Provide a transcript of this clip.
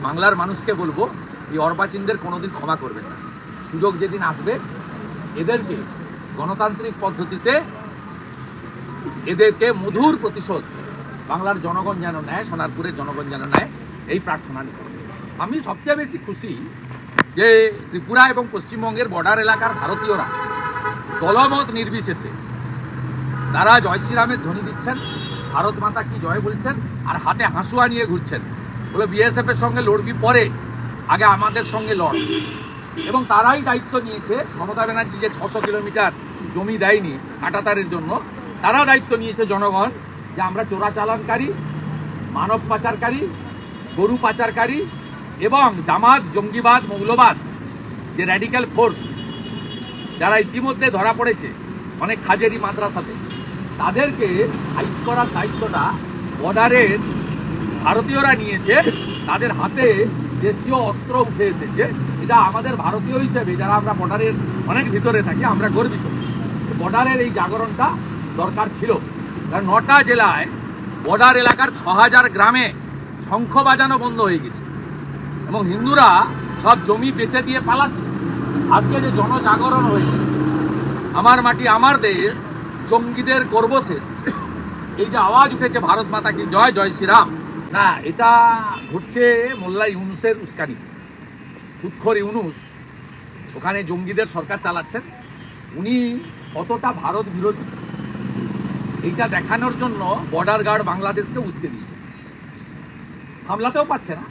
বাংলার মানুষকে বলবো এই অর্বাচীনদের কোনোদিন ক্ষমা করবেন না। সুযোগ যেদিন আসবে এদেরকে গণতান্ত্রিক পদ্ধতিতে এদেরকে মধুর প্রতিশোধ বাংলার জনগণ যেন নেয়, সোনারপুরের জনগণ যেন নেয়, এই প্রার্থনা নিয়ে আমি সবচেয়ে বেশি খুশি যে ত্রিপুরা এবং পশ্চিমবঙ্গের বর্ডার এলাকার ভারতীয়রা দলমত নির্বিশেষে তারা জয় শ্রীরামের ধ্বনি দিচ্ছেন, ভারত মাতা কি জয় বলছেন, আর হাতে হাঁসুয়া নিয়ে ঘুরছেন। বলে বিএসএফ এর সঙ্গে লড়বি পরে, আগে আমাদের সঙ্গে লড়। এবং তারাই দায়িত্ব নিয়েছে, মমতা ব্যানার্জি যে 600 কিলোমিটার জমি দেয়নি কাঁটাতারের জন্য, তারা দায়িত্ব নিয়েছে জনগণ যে আমরা চোরাচালানকারী, মানব পাচারকারী, গরু পাচারকারী এবং জামাত, জঙ্গিবাদ, মৌলবাদ যে র্যাডিক্যাল ফোর্স যারা ইতিমধ্যে ধরা পড়েছে অনেক হাজারি মাদ্রাসাতে, তাদেরকে ফাইট করার দায়িত্বটা বর্ডারের ভারতীয়রা নিয়েছে। তাদের হাতে দেশীয় অস্ত্র উঠে এসেছে। এটা আমাদের ভারতীয় হিসেবে যারা আমরা বর্ডারের অনেক ভিতরে থাকি আমরা গর্বিত। বর্ডারের এই জাগরণটা দরকার ছিল, কারণ 9টা জেলায় বর্ডার এলাকার 6000 গ্রামে শঙ্খ বাজানো বন্ধ হয়ে গেছে এবং হিন্দুরা সব জমি বেচে দিয়ে পালাচ্ছে। আজকে যে জনজাগরণ হয়েছে, আমার মাটি আমার দেশ, জঙ্গিদের করব শেষ, এই যে আওয়াজ উঠেছে ভারত মাতা কি জয়, জয় শ্রীরাম, না এটা ঘটছে মোল্লা ইউনুসের উস্কানি। সুৎখর ইউনুস ওখানে জঙ্গিদের সরকার চালাচ্ছেন, উনি কতটা ভারত বিরোধী এইটা দেখানোর জন্য বর্ডার গার্ড বাংলাদেশকে উস্কে দিয়েছে, সামলাতেও পারছে না।